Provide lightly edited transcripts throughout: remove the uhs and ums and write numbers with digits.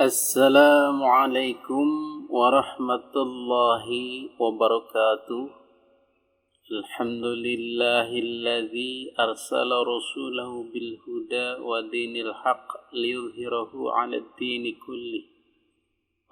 Assalamualaikum warahmatullahi wabarakatuh. Alhamdulillahilladzi arsala rasulahu bil huda wa dinil haqq liyudhhirahu 'alad dini kullih.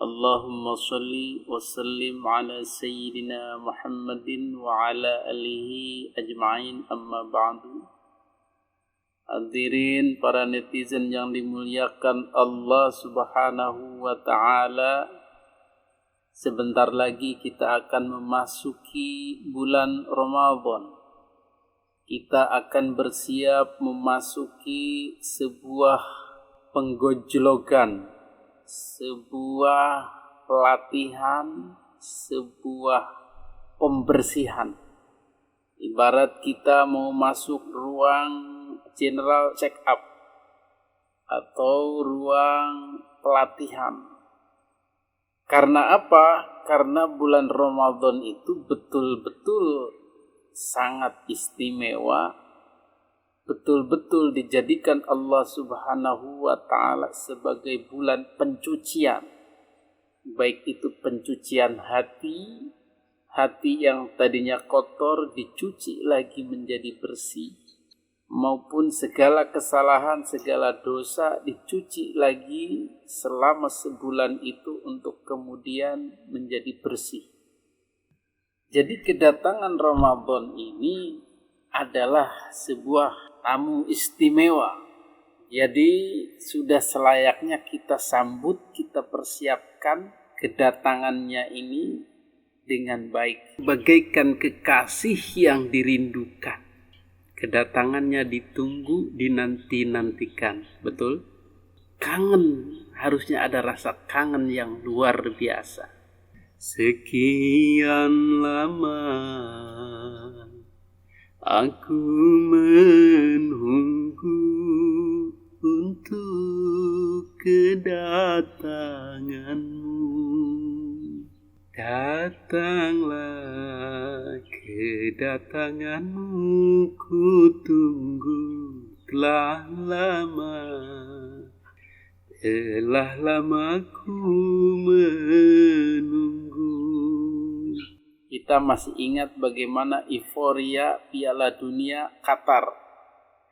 Allahumma shalli wa sallim ala sayyidina Muhammadin wa ala alihi ajma'in, amma ba'du. Hadirin para netizen yang dimuliakan Allah Subhanahu wa ta'ala, sebentar lagi kita akan memasuki bulan Ramadan. Kita akan bersiap memasuki sebuah penggojlogan, sebuah pelatihan, sebuah pembersihan. Ibarat kita mau masuk ruang general check up atau ruang pelatihan. Karena apa? Karena bulan Ramadan itu betul-betul sangat istimewa, betul-betul dijadikan Allah Subhanahu wa ta'ala sebagai bulan pencucian. Baik itu pencucian hati yang tadinya kotor dicuci lagi menjadi bersih, maupun segala kesalahan, segala dosa dicuci lagi selama sebulan itu untuk kemudian menjadi bersih. Jadi kedatangan Ramadan ini adalah sebuah tamu istimewa. Jadi sudah selayaknya kita sambut, kita persiapkan kedatangannya ini dengan baik. Bagaikan kekasih yang dirindukan. Kedatangannya ditunggu, dinanti-nantikan. Betul? Kangen, harusnya ada rasa kangen yang luar biasa. Sekian lama aku menunggu untuk kedatanganmu. Datanglah kedatanganmu, ku tunggu telah lama ku menunggu. Kita masih ingat bagaimana euforia Piala Dunia Qatar.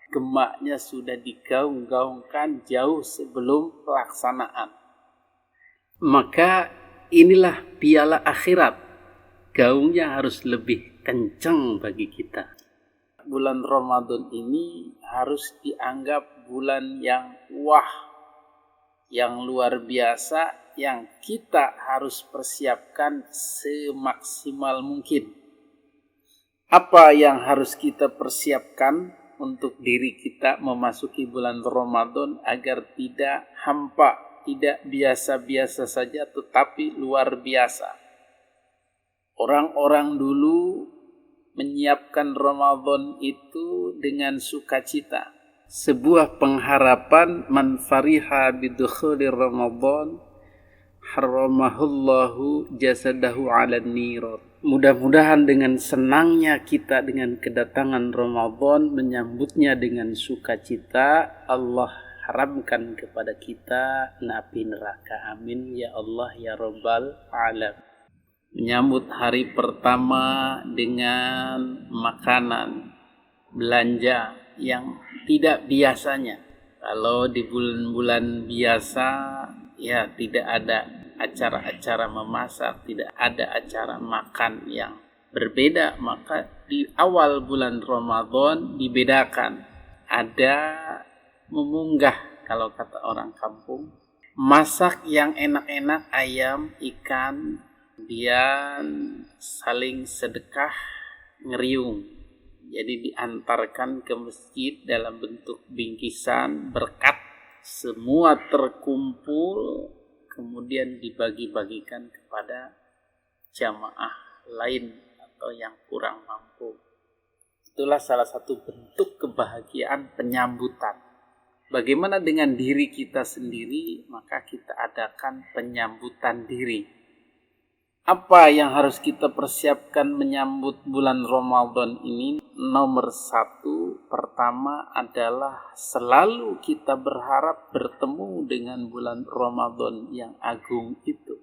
Gemaknya sudah digaung-gaungkan jauh sebelum pelaksanaan. Maka inilah piala akhirat. Gaungnya harus lebih kencang bagi kita. Bulan Ramadan ini harus dianggap bulan yang yang luar biasa, yang kita harus persiapkan semaksimal mungkin. Apa yang harus kita persiapkan untuk diri kita memasuki bulan Ramadan agar tidak hampa, tidak biasa-biasa saja, tetapi luar biasa. Orang-orang dulu menyiapkan Ramadan itu dengan sukacita. Sebuah pengharapan, man fariha bidukhuli Ramadan haramahullahu jasadahu 'alan niran. Mudah-mudahan dengan senangnya kita dengan kedatangan Ramadan, menyambutnya dengan sukacita, Allah haramkan kepada kita api neraka. Amin ya Allah ya Rabbal Alamin. Menyambut hari pertama dengan makanan, belanja yang tidak biasanya. Kalau di bulan-bulan biasa ya tidak ada acara-acara memasak, tidak ada acara makan yang berbeda. Maka di awal bulan Ramadan dibedakan. Ada memunggah, kalau kata orang kampung, masak yang enak-enak, ayam, ikan, kemudian saling sedekah ngeriung. Jadi diantarkan ke masjid dalam bentuk bingkisan berkat, semua terkumpul kemudian dibagi-bagikan kepada jamaah lain atau yang kurang mampu. Itulah salah satu bentuk kebahagiaan penyambutan. Bagaimana dengan diri kita sendiri? Maka kita adakan penyambutan diri. Apa yang harus kita persiapkan menyambut bulan Ramadan ini? Nomor satu, pertama adalah selalu kita berharap bertemu dengan bulan Ramadan yang agung itu.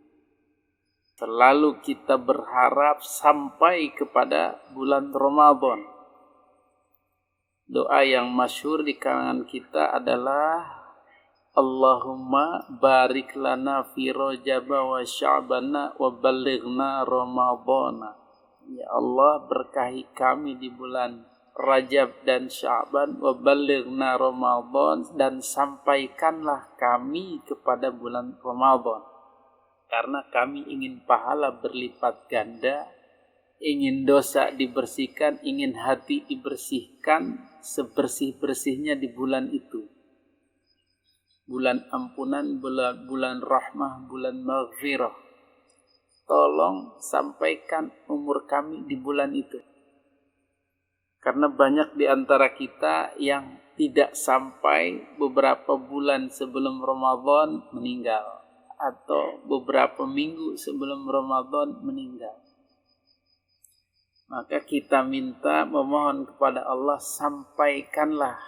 Selalu kita berharap sampai kepada bulan Ramadan. Doa yang masyhur di kalangan kita adalah Allahumma barik lana fi Rajab wa Sya'bana wa ballighna Ramadhana. Ya Allah, berkahi kami di bulan Rajab dan Sya'ban, wa ballighna Ramadhan, dan sampaikanlah kami kepada bulan Ramadan. Karena kami ingin pahala berlipat ganda, ingin dosa dibersihkan, ingin hati dibersihkan sebersih-bersihnya di bulan itu. Bulan ampunan, bulan rahmah, bulan maghfirah. Tolong sampaikan umur kami di bulan itu. Karena banyak di antara kita yang tidak sampai beberapa bulan sebelum Ramadan meninggal. Atau beberapa minggu sebelum Ramadan meninggal. Maka kita memohon kepada Allah, sampaikanlah.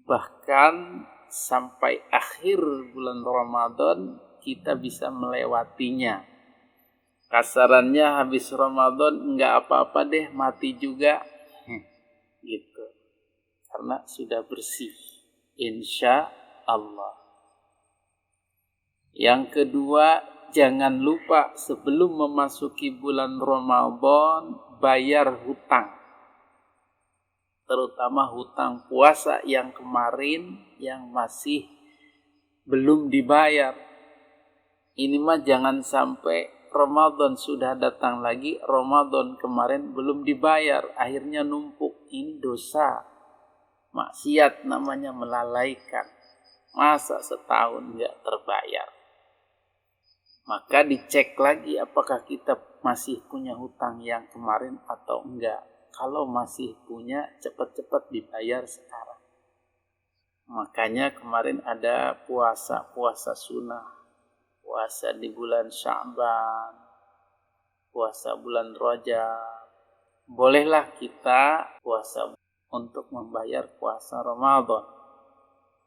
Bahkan sampai akhir bulan Ramadan kita bisa melewatinya. Kasarannya habis Ramadan enggak apa-apa deh, mati juga. Gitu. Karena sudah bersih. Insya Allah. Yang kedua, jangan lupa sebelum memasuki bulan Ramadan bayar hutang. Terutama hutang puasa yang kemarin yang masih belum dibayar. Ini mah jangan sampai Ramadan sudah datang lagi, Ramadan kemarin belum dibayar, akhirnya numpuk. Ini dosa, maksiat namanya, melalaikan. Masa setahun nggak terbayar? Maka dicek lagi apakah kita masih punya hutang yang kemarin atau enggak. Kalau masih punya, cepat-cepat dibayar sekarang. Makanya kemarin ada puasa sunnah. Puasa di bulan Sya'ban. Puasa bulan Rajab. Bolehlah kita puasa untuk membayar puasa Ramadan.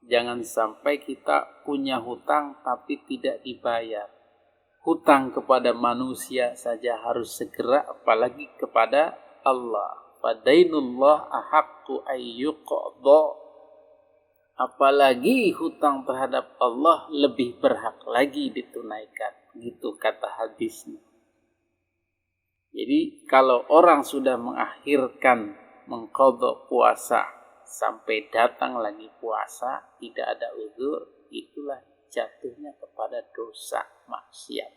Jangan sampai kita punya hutang tapi tidak dibayar. Hutang kepada manusia saja harus segera, apalagi kepada Allah. Fadainullah ahaqqu ayyuqadha. Apalagi hutang terhadap Allah lebih berhak lagi ditunaikan. Gitu kata hadisnya. Jadi kalau orang sudah mengakhirkan mengqadha puasa sampai datang lagi puasa, tidak ada uzur, itulah jatuhnya kepada dosa maksiat.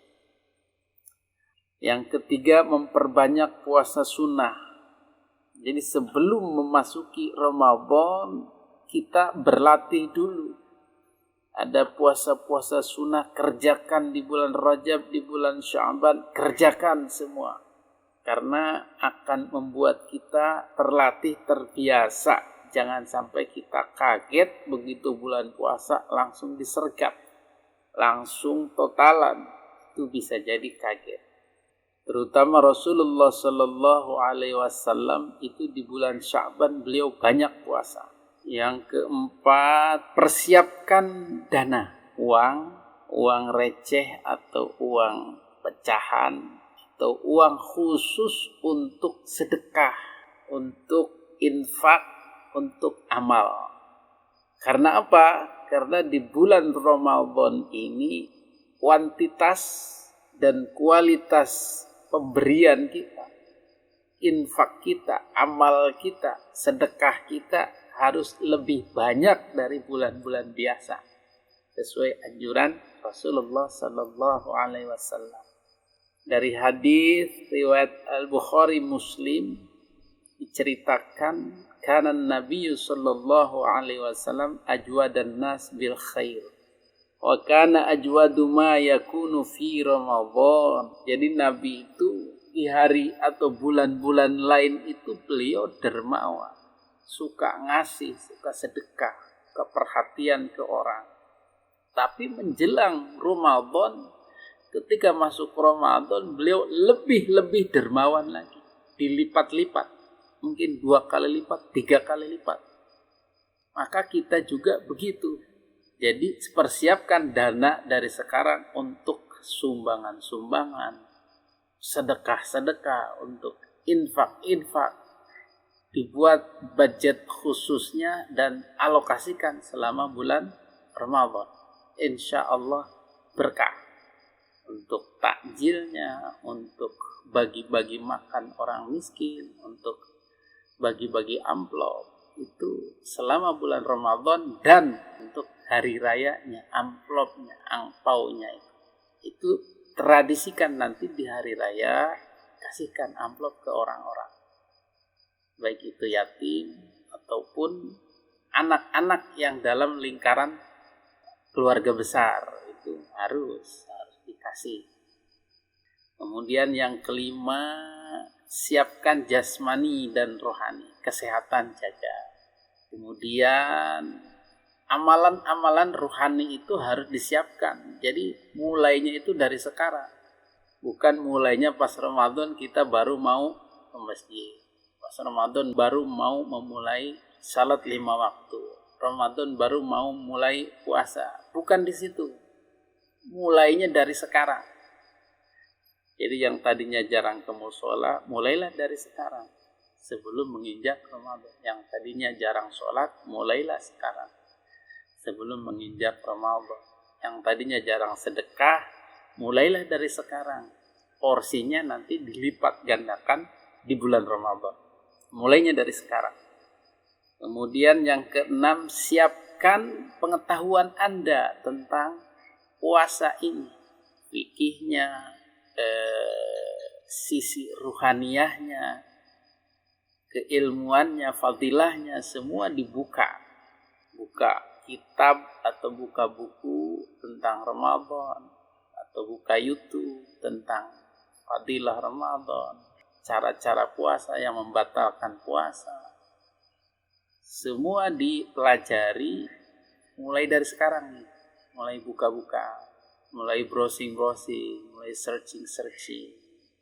Yang ketiga, memperbanyak puasa sunnah. Jadi sebelum memasuki Ramadan, kita berlatih dulu. Ada puasa-puasa sunnah, kerjakan di bulan Rajab, di bulan Sya'ban, kerjakan semua. Karena akan membuat kita terlatih, terbiasa. Jangan sampai kita kaget begitu bulan puasa langsung disergap. Langsung totalan. Itu bisa jadi kaget. Terutama Rasulullah Sallallahu Alaihi Wasallam itu di bulan Sya'ban beliau banyak puasa. Yang keempat, persiapkan dana, uang receh atau uang pecahan atau uang khusus untuk sedekah, untuk infak, untuk amal. Karena apa? Karena di bulan Ramadan ini kuantitas dan kualitas pemberian kita, infak kita, amal kita, sedekah kita harus lebih banyak dari bulan-bulan biasa. Sesuai anjuran Rasulullah Sallallahu Alaihi Wasallam. Dari hadis riwayat Al-Bukhari Muslim diceritakan, kana Nabi Sallallahu Alaihi Wasallam ajwadan nas bil khair. Wa kana ajwadu ma yakunu fi Ramadan. Jadi Nabi itu di hari atau bulan-bulan lain itu beliau dermawan, suka ngasih, suka sedekah, suka perhatian ke orang. Tapi menjelang Ramadan ketika masuk Ramadan beliau lebih dermawan lagi, dilipat-lipat, mungkin 2 kali lipat, 3 kali lipat. Maka kita juga begitu. Jadi persiapkan dana dari sekarang untuk sumbangan-sumbangan, sedekah-sedekah, untuk infak-infak. Dibuat budget khususnya dan alokasikan selama bulan Ramadan. Insya Allah berkah. Untuk takjilnya, untuk bagi-bagi makan orang miskin, untuk bagi-bagi amplop. Itu selama bulan Ramadan, dan untuk hari rayanya, amplopnya, angpaunya itu tradisikan nanti di hari raya, kasihkan amplop ke orang-orang, baik itu yatim ataupun anak-anak yang dalam lingkaran keluarga besar, itu harus dikasih. Kemudian yang kelima, siapkan jasmani dan rohani, kesehatan jaga. Kemudian amalan-amalan rohani itu harus disiapkan. Jadi mulainya itu dari sekarang. Bukan mulainya pas Ramadan kita baru mau ke masjid. Pas Ramadan baru mau memulai salat 5 waktu. Ramadan baru mau mulai puasa. Bukan di situ. Mulainya dari sekarang. Jadi yang tadinya jarang ke mushola, mulailah dari sekarang. Sebelum menginjak Ramadan. Yang tadinya jarang sholat, mulailah sekarang. Sebelum menginjak Ramadan. Yang tadinya jarang sedekah, mulailah dari sekarang. Porsinya nanti dilipat gandakan di bulan Ramadan. Mulainya dari sekarang. Kemudian yang keenam, siapkan pengetahuan Anda tentang puasa ini. Fikihnya, sisi ruhaniyahnya, keilmuannya, fadilahnya, semua dibuka. Buka kitab atau buka buku tentang Ramadan, atau buka YouTube tentang fadilah Ramadan, cara-cara puasa yang membatalkan puasa. Semua dipelajari mulai dari sekarang nih. Mulai buka-buka, mulai browsing-browsing, mulai searching-searching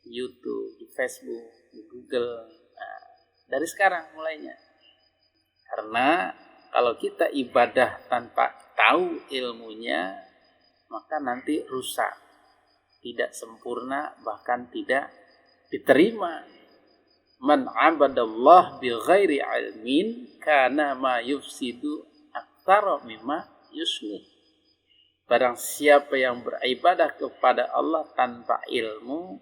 YouTube, di Facebook, di Google. Nah, dari sekarang mulainya. Karena kalau kita ibadah tanpa tahu ilmunya, maka nanti rusak, tidak sempurna, bahkan tidak diterima. Man 'abadallah bi ghairi 'ilmin kana ma yufsidu aktsara mimma yuslih. Barang siapa yang beribadah kepada Allah tanpa ilmu,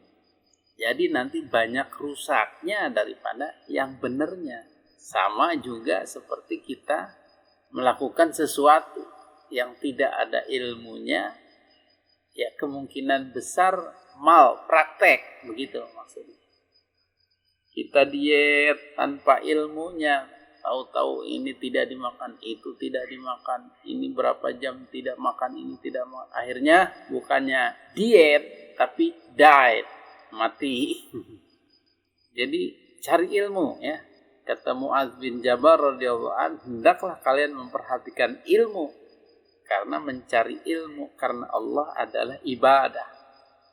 jadi nanti banyak rusaknya daripada yang benernya. Sama juga seperti kita melakukan sesuatu yang tidak ada ilmunya, ya kemungkinan besar malpraktek, begitu maksudnya. Kita diet tanpa ilmunya, tahu-tahu ini tidak dimakan, itu tidak dimakan, ini berapa jam tidak makan, ini tidak makan. Akhirnya bukannya diet, tapi diet, mati. Jadi cari ilmu ya. Kata Mu'adz bin Jabal radhiyallahu anhu, hendaklah kalian memperhatikan ilmu, karena mencari ilmu karena Allah adalah ibadah.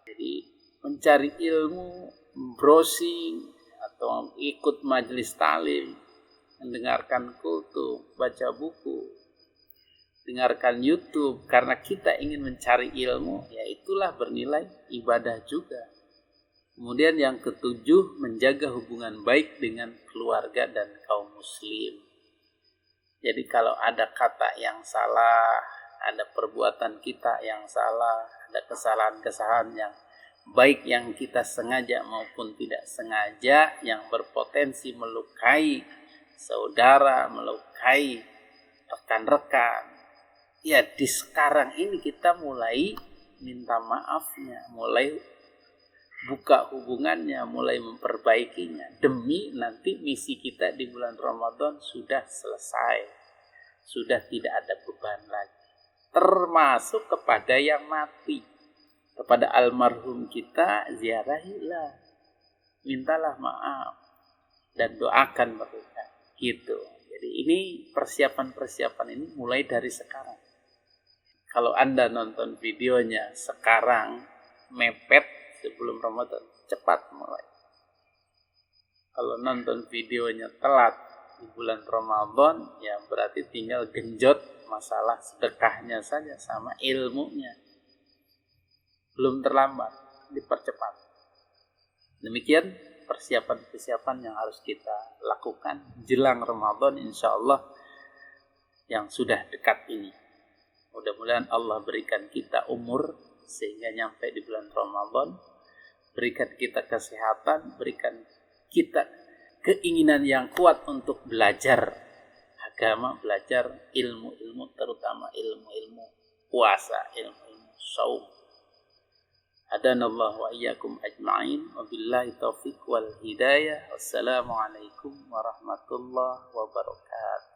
Jadi mencari ilmu, browsing atau ikut majelis talim, mendengarkan kutub, baca buku, dengarkan YouTube karena kita ingin mencari ilmu, ya itulah bernilai ibadah juga. Kemudian yang ketujuh, menjaga hubungan baik dengan keluarga dan kaum muslim. Jadi kalau ada kata yang salah, ada perbuatan kita yang salah, ada kesalahan-kesalahan yang baik yang kita sengaja maupun tidak sengaja, yang berpotensi melukai saudara, melukai rekan-rekan, ya di sekarang ini kita mulai minta maafnya, mulai buka hubungannya, mulai memperbaikinya, demi nanti misi kita di bulan Ramadan sudah selesai, sudah tidak ada beban lagi, termasuk kepada yang mati, kepada almarhum kita ziarahilah, mintalah maaf dan doakan mereka, gitu. Jadi ini persiapan-persiapan ini mulai dari sekarang. Kalau Anda nonton videonya sekarang, mepet sebelum Ramadan, cepat mulai. Kalau nonton videonya telat di bulan Ramadan, ya berarti tinggal genjot masalah sedekahnya saja sama ilmunya. Belum terlambat, dipercepat. Demikian persiapan-persiapan yang harus kita lakukan jelang Ramadan, insya Allah yang sudah dekat ini. Mudah-mudahan Allah berikan kita umur sehingga nyampe di bulan Ramadan, berikan kita kesehatan, berikan kita keinginan yang kuat untuk belajar agama, belajar ilmu-ilmu, terutama ilmu-ilmu puasa, ilmu-ilmu saum. Adanallahu wa iyyakum ajma'in, wabillahi taufiq wal hidayah. Wassalamualaikum warahmatullahi wabarakatuh.